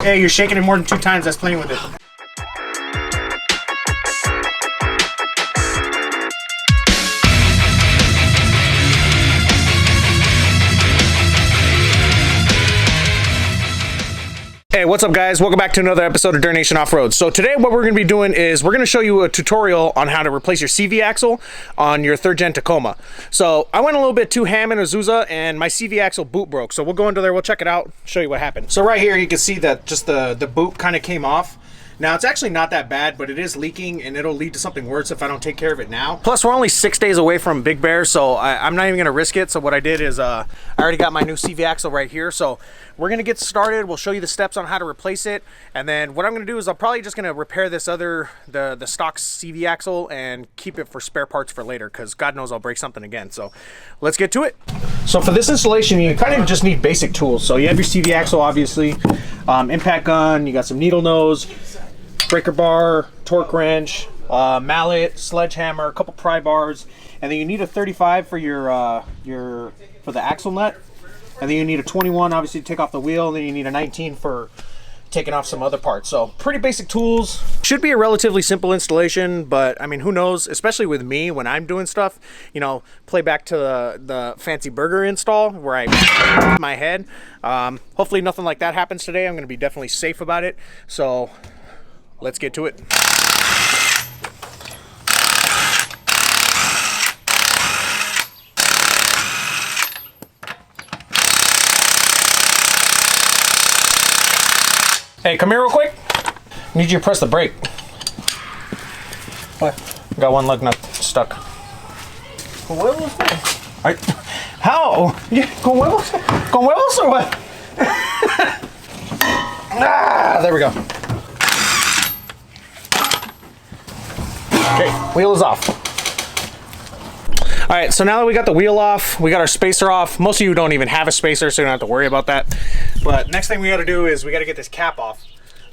Hey, you're shaking it more than 2 times. That's playing with it. Hey, what's up guys? Welcome back to another episode of Dirtnation Off-Road. So today what we're going to be doing is we're going to show you a tutorial on how to replace your CV axle on your 3rd gen Tacoma. So I went a little bit too ham in Azusa and my CV axle boot broke. So we'll go into there, we'll check it out, show you what happened. So right here you can see that just the boot kind of came off. Now it's actually not that bad, but it is leaking and it'll lead to something worse if I don't take care of it now. Plus we're only 6 days away from Big Bear, so I'm not even gonna risk it. So what I did is I already got my new CV axle right here. So we're gonna get started. We'll show you the steps on how to replace it. And then what I'm gonna do is I'm probably just gonna repair this the stock CV axle and keep it for spare parts for later, because God knows I'll break something again. So let's get to it. So for this installation, you kind of just need basic tools. So you have your CV axle, obviously, impact gun, you got some needle nose, breaker bar, torque wrench, mallet, sledgehammer, a couple pry bars, and then you need a 35 for for the axle nut, and then you need a 21 obviously to take off the wheel, and then you need a 19 for taking off some other parts. So pretty basic tools. Should be a relatively simple installation, but I mean, who knows, especially with me when I'm doing stuff, you know, play back to the fancy burger install where I my head. Hopefully nothing like that happens today. I'm going to be definitely safe about it. So let's get to it. Hey, come here real quick. I need you to press the brake. What? Got one lug nut stuck. ¿Con huevos? How? Con huevos? Con huevos or what? Ah, there we go. Okay, wheel is off. All right, so now that we got the wheel off, we got our spacer off. Most of you don't even have a spacer, so you don't have to worry about that. But next thing we got to do is we got to get this cap off.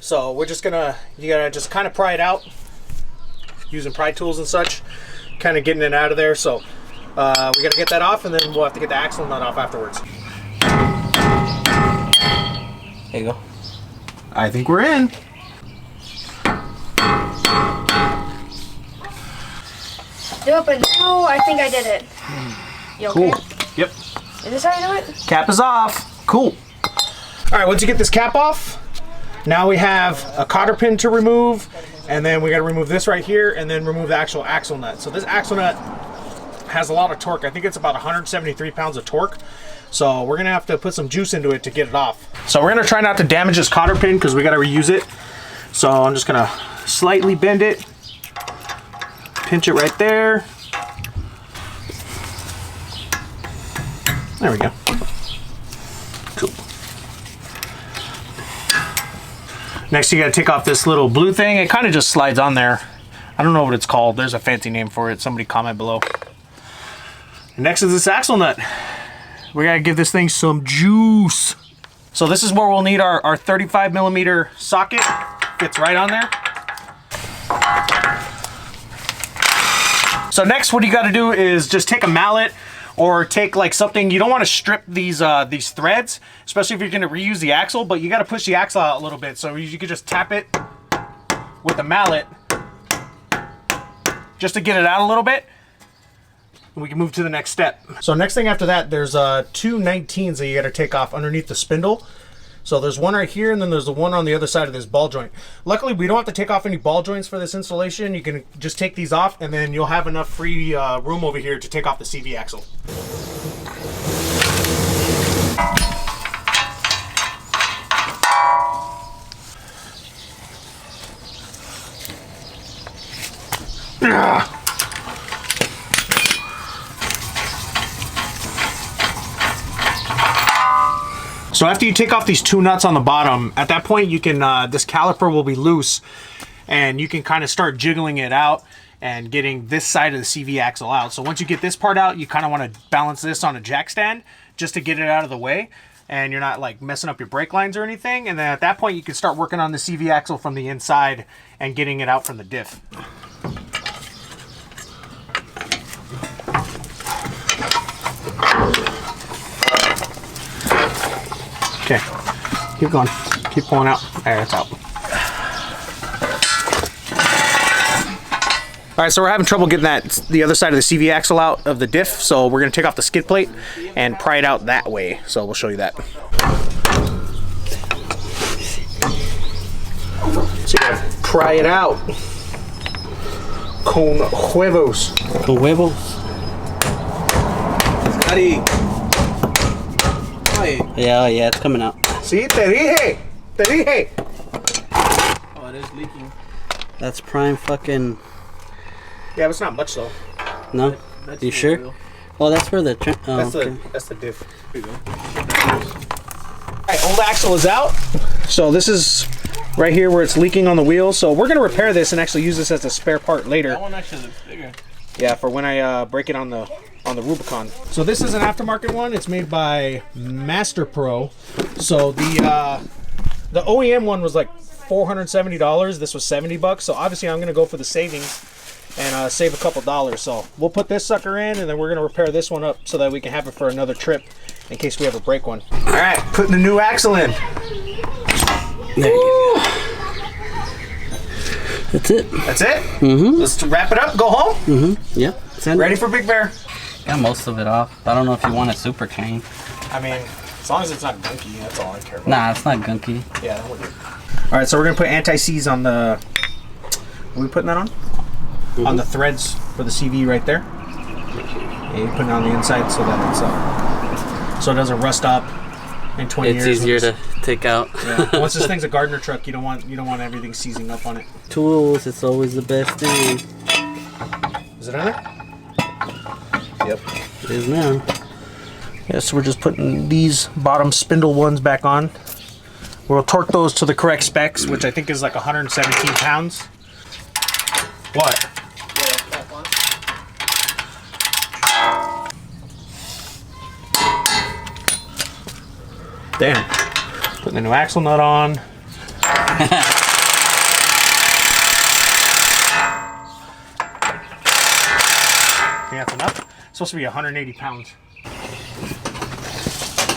So we're just gonna, you gotta just kind of pry it out using pry tools and such, kind of getting it out of there. So we got to get that off, and then we'll have to get the axle nut off afterwards. There you go. I think we're in. Yep, but now I think I did it. You okay? Cool. Yep. Is this how you do it? Cap is off. Cool. All right, once you get this cap off, now we have a cotter pin to remove, and then we got to remove this right here, and then remove the actual axle nut. So this axle nut has a lot of torque. I think it's about 173 pounds of torque. So we're gonna have to put some juice into it to get it off. So we're gonna try not to damage this cotter pin because we got to reuse it. So I'm just gonna slightly bend it, pinch it right there. There we go. Cool. Next you gotta take off this little blue thing. It kind of just slides on there. I don't know what it's called. There's a fancy name for it. Somebody comment below. Next is this axle nut. We gotta give this thing some juice. So this is where we'll need our 35 millimeter socket. Fits right on there. So next what you gotta do is just take a mallet or take like something. You don't want to strip these threads, especially if you're gonna reuse the axle, but you gotta push the axle out a little bit. So you could just tap it with a mallet just to get it out a little bit. And we can move to the next step. So next thing after that, there's 2 19s that you gotta take off underneath the spindle. So there's one right here, and then there's the one on the other side of this ball joint. Luckily, we don't have to take off any ball joints for this installation. You can just take these off, and then you'll have enough free room over here to take off the CV axle. So after you take off these 2 nuts on the bottom, at that point you can, this caliper will be loose, and you can kind of start jiggling it out and getting this side of the CV axle out. So once you get this part out, you kind of want to balance this on a jack stand just to get it out of the way, and you're not like messing up your brake lines or anything. And then at that point you can start working on the CV axle from the inside and getting it out from the diff. Okay, keep going. Keep pulling out. There, it's out. All right, so we're having trouble getting the other side of the CV axle out of the diff, so we're gonna take off the skid plate and pry it out that way. So we'll show you that. So you gotta pry it out. Con huevos. Con huevos. Yeah, yeah, it's coming out. Sí, te dije. Te dije. Oh, it is leaking. That's prime fucking... Yeah, but it's not much though. No? You sure? Wheel. Oh, that's for the... That's the diff. Here you go. Alright, old axle is out. So this is right here where it's leaking on the wheel. So we're going to repair this and actually use this as a spare part later. That one actually looks bigger. Yeah, for when I break it on the Rubicon. So this is an aftermarket one. It's made by Master Pro. So the OEM one was like $470. This was $70. So obviously I'm going to go for the savings and save a couple dollars. So we'll put this sucker in, and then we're going to repair this one up so that we can have it for another trip in case we ever break one. All right, putting the new axle in. There you go. That's it. That's it? Mm-hmm. Let's wrap it up, go home? Mm-hmm. Yep. Ready for Big Bear? Got most of it off. I don't know if you want it super clean. I mean, as long as it's not gunky, that's all I care about. Nah, it's not gunky. Yeah, that would be. All right, so we're going to put anti-seize on the... Are we putting that on? Mm-hmm. On the threads for the CV right there. Yeah, you're putting it on the inside so that it's so it doesn't rust up in 20 years. It's easier to take out. Yeah. Once this thing's a Gardner truck, you don't want everything seizing up on it. Tools, it's always the best thing. Is it on there? Yep. It is now. Yeah, so we're just putting these bottom spindle ones back on. We'll torque those to the correct specs, which I think is like 117 pounds. What? Damn. Putting the new axle nut on. Think that's enough? It's supposed to be 180 pounds.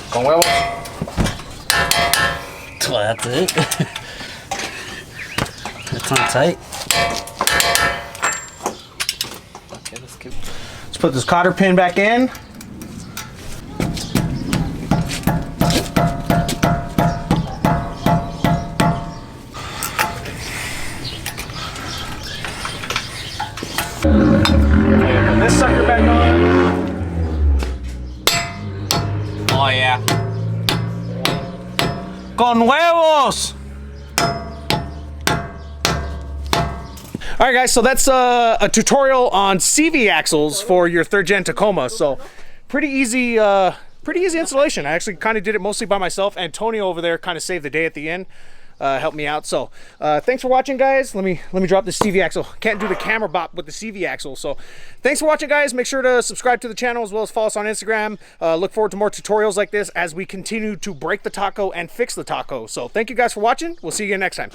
Con huevos. Well, that's it. It's on tight. Okay, Let's put this cotter pin back in. Put this sucker back on. Oh yeah. Con huevos! Alright guys, so that's a tutorial on CV axles for your 3rd gen Tacoma. So pretty easy installation. I actually kind of did it mostly by myself. Antonio over there kind of saved the day at the end. Helped me out. So thanks for watching, guys. Let me drop the CV axle. Can't do the camera bop with the CV axle. So thanks for watching, guys. Make sure to subscribe to the channel as well as follow us on Instagram. Look forward to more tutorials like this as we continue to break the taco and fix the taco. So thank you guys for watching. We'll see you again next time.